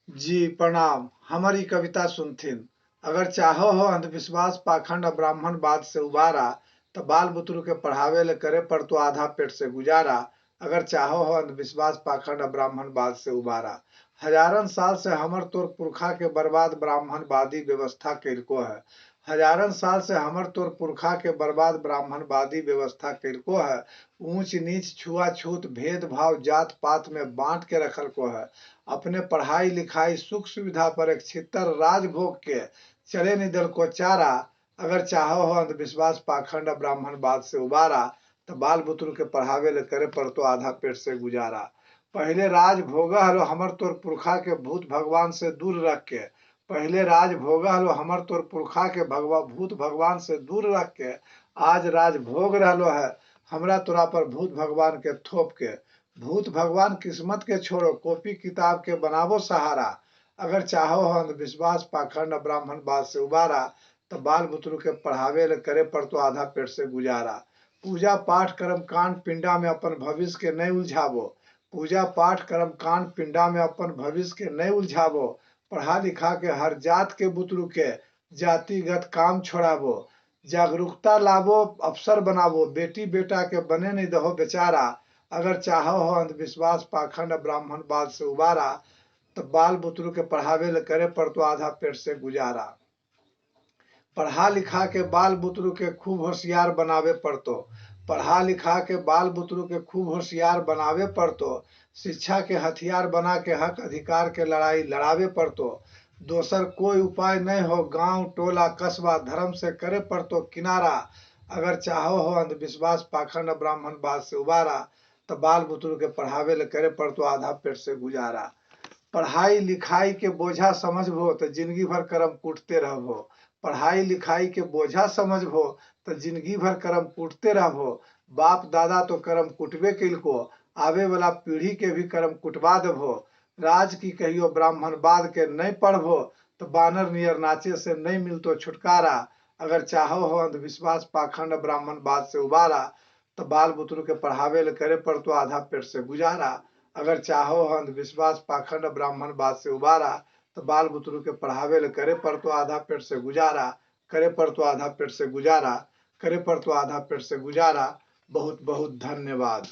जी प्रणाम। हमारी कविता सुनथिन। अगर चाहो हो अंधविश्वास पाखंड ब्राह्मणवाद से उबारा, तो बाल बुतरू के पढ़ावे ले करे पर तो आधा पेट से गुजारा। अगर चाहो हो अंधविश्वास पाखंड ब्राह्मणवाद से उबारा। हजारन साल से हमर तोर पुरखा के बर्बाद ब्राह्मणवादी व्यवस्था कैलको है। हजारन साल से हमर तोर पुरखा के बर्बाद ब्राह्मणवादी व्यवस्था कैलको है। ऊंच नीच छुआछूत भेदभाव जात पात में बांट के रखल को है। अपने पढ़ाई लिखाई सुख सुविधा पर एक छितर राजभोग के चले निदल को चारा। अगर चाहो हो अंधविश्वास पाखंड ब्राह्मणवाद से उबारा, तो बाल बुतरू के पढ़ावे ले करे पर तो आधा पेट से गुजारा। पहले राज भोगा हलो हमर तोर पुरखा के भूत भगवान से दूर रख के। पहले राज भोगा हलो हमर तोर पुरखा के भूत भगवान से दूर रख के। आज राज भोग रहलो है हमरा तोरा पर भूत भगवान के थोप के। भूत भगवान किस्मत के छोड़ो, कॉपी किताब के बनावो सहारा। अगर चाहो हो अंधविश्वास पाखंड ब्राह्मणवाद से उबारा, तो बाल बुतरू के पढ़ावे ले करे पर तो आधा पेट से गुजारा। पूजा पाठ कर्म कांड पिंडा में अपन भविष्य के नहीं उलझावो। पूजा पाठ कर्म कांड पिंडा में अपन भविष्य के नहीं उलझावो। पढ़ा लिखा के हर जात के बुतरू के जातिगत काम छोड़ावो। जागरूकता लावो, अफसर बनावो, बेटी बेटा के बने नहीं दहो बेचारा। अगर चाहो हो अंधविश्वास पाखंड ब्राह्मणवाद से उबारा, तो बाल बुतरू के पढ़ावे ले करे पर तो आधा पेट से गुजारा। पढ़ा लिखा के बाल बुतरू के खूब होशियार बनावे पड़तो। पढ़ा लिखा के बाल बुतरू के खूब होशियार बनावे पड़तो। शिक्षा के हथियार बना के हक अधिकार के लड़ाई लड़ावे पड़तो। दोसर कोई उपाय नहीं हो, गांव टोला कस्बा धर्म से करे पड़तो किनारा। अगर चाहो हो अंधविश्वास पाखंड ब्राह्मणवाद से उबारा, तो बाल बुतरू के पढ़ावे ले करे पड़तो आधा पेट से गुजारा। पढ़ाई लिखाई के बोझा समझबो तो जिंदगी भर कर्म कूटते रहबो। पढ़ाई लिखाई के बोझा समझबो तो जिंदगी भर कर्म कूटते रहबो। बाप दादा तो कर्म कुटबे कैलको, आवे वाला पीढ़ी के भी कर्म कुटवा देबो। राज की कहियो ब्राह्मणवाद के नहीं पढ़बो, तो बानर नियर नाचे से नहीं मिलतो छुटकारा। अगर चाहो हो अंधविश्वास पाखंड ब्राह्मणवाद से उबारा, तो बाल बुतरू के पढ़ावे ले करे पर तो आधा पेट से गुजारा। अगर चाहो हो अंधविश्वास पाखंड ब्राह्मणवाद से उबारा, तो बाल बुतरू के पढ़ावे ले करे पर तो आधा पेट से गुजारा। करे पर तो आधा पेट से गुजारा। करे पर तो आधा पेट से गुजारा। बहुत बहुत धन्यवाद।